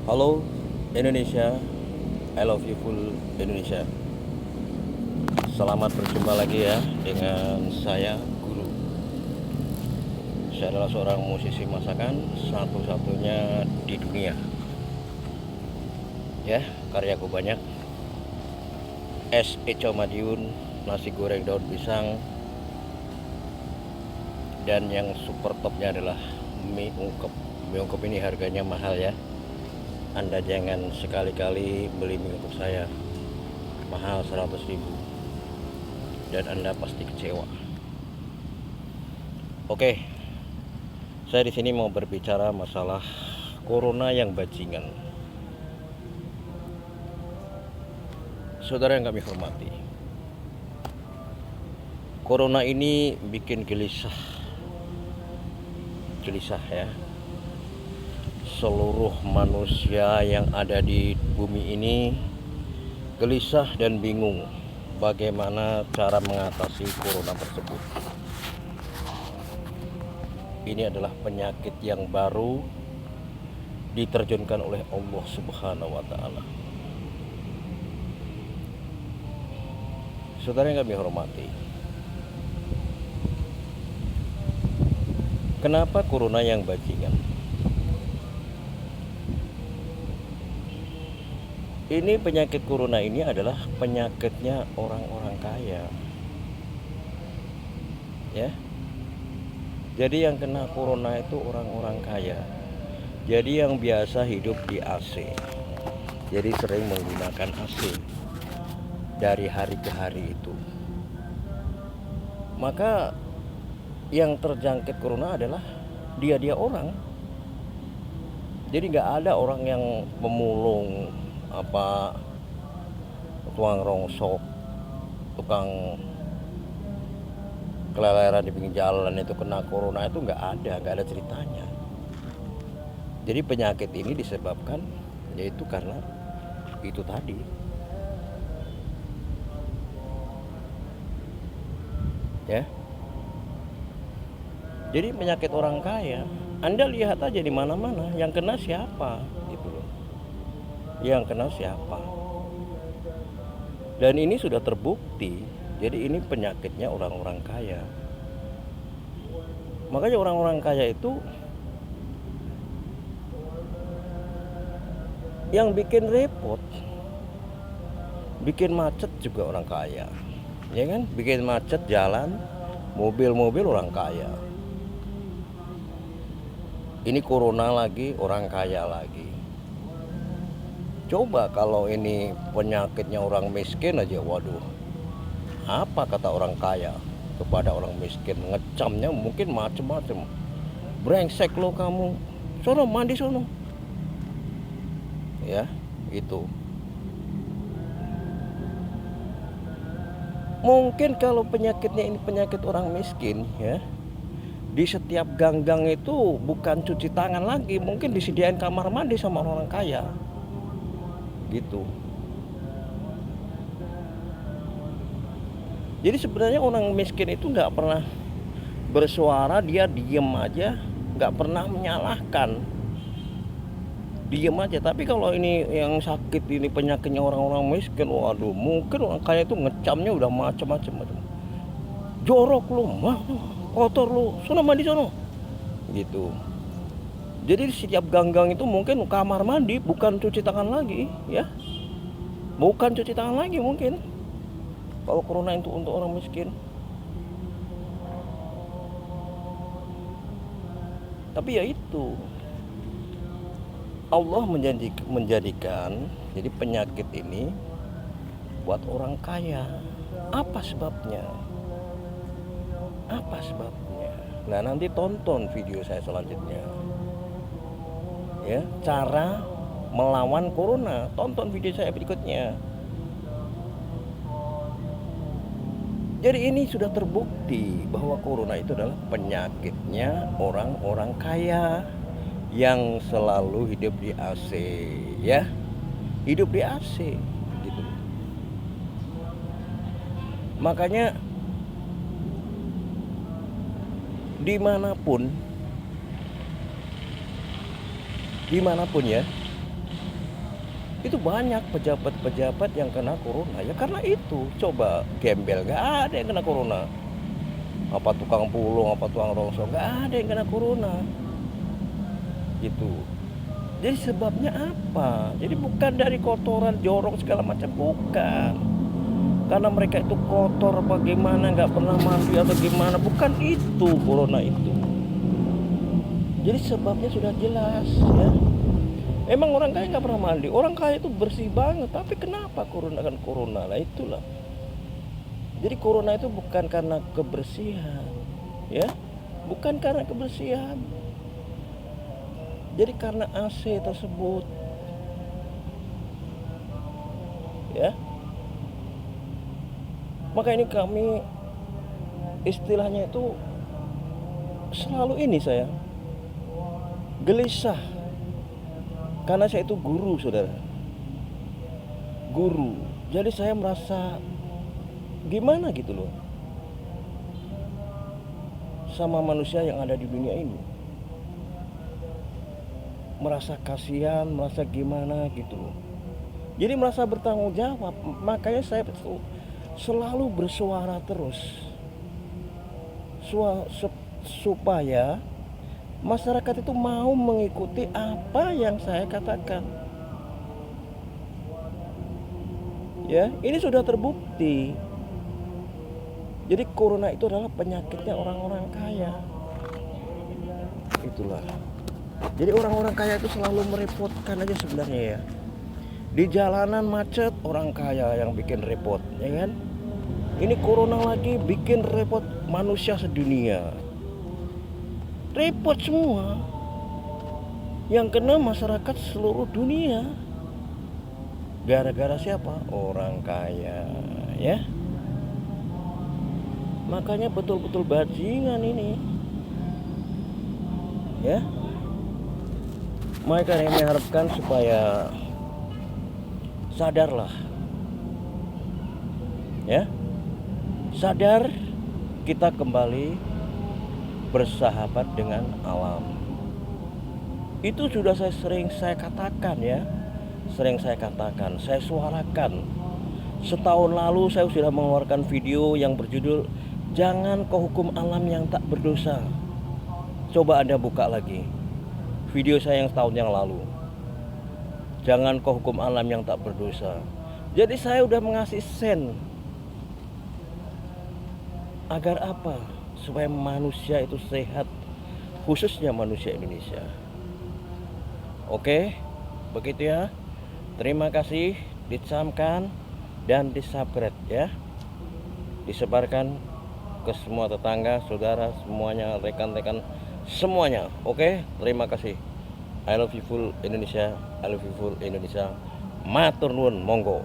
Halo Indonesia, I love you full Indonesia. Selamat berjumpa lagi ya dengan saya Guru. Saya adalah seorang musisi masakan satu-satunya di dunia. Ya, karyaku banyak. Es Eco Madiun, nasi goreng daun pisang, dan yang super topnya adalah mie ungkep. Mie ungkep ini harganya mahal ya. Anda jangan sekali-kali beli mie ungkep saya mahal 100.000 dan Anda pasti kecewa. Oke, saya di sini mau berbicara masalah corona yang bajingan. Saudara yang kami hormati, corona ini bikin gelisah ya. Seluruh manusia yang ada di bumi ini gelisah dan bingung bagaimana cara mengatasi corona tersebut. Ini adalah penyakit yang baru diterjunkan oleh Allah Subhanahu wa taala. Saudara yang kami hormati, kenapa corona yang bajingan? Ini penyakit corona ini adalah penyakitnya orang-orang kaya. Ya. Jadi yang kena corona itu orang-orang kaya. Jadi yang biasa hidup di AC. Jadi sering menggunakan AC dari hari ke hari itu. Maka yang terjangkit corona adalah dia orang. Jadi nggak ada orang yang pemulung, tukang rongsok, tukang keleleran di pinggir jalan itu kena corona itu nggak ada ceritanya. Jadi penyakit ini disebabkan yaitu karena itu tadi. Ya. Jadi penyakit orang kaya. Anda lihat aja di mana-mana yang kena siapa gitu loh. Yang kena siapa? Dan ini sudah terbukti. Jadi ini penyakitnya orang-orang kaya. Makanya orang-orang kaya itu yang bikin repot, bikin macet juga orang kaya. Ya kan? Bikin macet jalan, mobil-mobil orang kaya. Ini corona lagi, orang kaya lagi. Coba kalau ini penyakitnya orang miskin aja, waduh. Apa kata orang kaya kepada orang miskin? Ngecamnya mungkin macem-macem. Brengsek lo kamu, sono mandi sono. Ya, itu. Mungkin kalau penyakitnya ini penyakit orang miskin ya, di setiap gang-gang itu bukan cuci tangan lagi, mungkin disediain kamar mandi sama orang kaya. Gitu. Jadi sebenarnya orang miskin itu nggak pernah bersuara, dia diem aja, nggak pernah menyalahkan, diem aja. Tapi kalau ini yang sakit ini penyakitnya orang-orang miskin, waduh, mungkin orang kaya itu ngecamnya udah macam-macam. Jorok lu, mah, kotor lu, sono mandi sono, gitu. Jadi setiap gang-gang itu mungkin kamar mandi, bukan cuci tangan lagi, ya, bukan cuci tangan lagi mungkin. Kalau corona itu untuk orang miskin. Tapi ya itu, Allah menjadikan jadi penyakit ini buat orang kaya. Apa sebabnya? Apa sebabnya? Nah, nanti tonton video saya selanjutnya. Ya, cara melawan corona. Tonton video saya berikutnya. Jadi ini sudah terbukti bahwa corona itu adalah penyakitnya orang-orang kaya yang selalu hidup di AC, ya. Hidup di AC gitu. Makanya dimanapun ya, Itu banyak pejabat-pejabat yang kena corona ya karena itu. Coba gembel gak ada yang kena corona. Apa tukang pulung, apa tukang rongsok, gak ada yang kena corona. Gitu. Jadi sebabnya apa? Jadi bukan dari kotoran, jorok segala macam, bukan. Karena mereka itu kotor bagaimana, nggak pernah mandi atau gimana, bukan itu corona itu. Jadi sebabnya sudah jelas ya. Emang orang kaya nggak pernah mandi, orang kaya itu bersih banget, tapi kenapa corona kan corona lah itulah. Jadi corona itu bukan karena kebersihan, ya, bukan karena kebersihan. Jadi karena AC tersebut, ya. Maka ini kami istilahnya itu selalu ini saya gelisah karena saya itu guru, saudara, guru. Jadi saya merasa gimana gitu loh sama manusia yang ada di dunia ini, merasa kasihan, merasa gimana gitu loh. Jadi merasa bertanggung jawab. Makanya saya selalu bersuara terus supaya masyarakat itu mau mengikuti apa yang saya katakan. Ya, ini sudah terbukti. Jadi corona itu adalah penyakitnya orang-orang kaya. Itulah. Jadi orang-orang kaya itu selalu merepotkan aja sebenarnya ya. Di jalanan macet, orang kaya yang bikin repot, ya kan? Ini corona lagi bikin repot manusia sedunia. Repot semua. Yang kena masyarakat seluruh dunia. Gara-gara siapa? Orang kaya, ya. Makanya betul-betul bajingan ini. Ya. Maka kami harapkan supaya sadarlah, ya, sadar kita kembali bersahabat dengan alam. Itu sudah sering saya katakan ya, saya suarakan. Setahun lalu saya sudah mengeluarkan video yang berjudul "Jangan Kau Hukum Alam yang Tak Berdosa". Coba Anda buka lagi video saya yang setahun yang lalu. Jangan kau hukum alam yang tak berdosa. Jadi saya udah mengasih sen. Agar apa? Supaya manusia itu sehat, khususnya manusia Indonesia. Oke, begitu ya. Terima kasih, dicamkan dan disubscribe ya. Disebarkan ke semua tetangga, saudara, semuanya, rekan-rekan semuanya. Oke, terima kasih. I love you full Indonesia. I love you full Indonesia. Matur nuwun, monggo.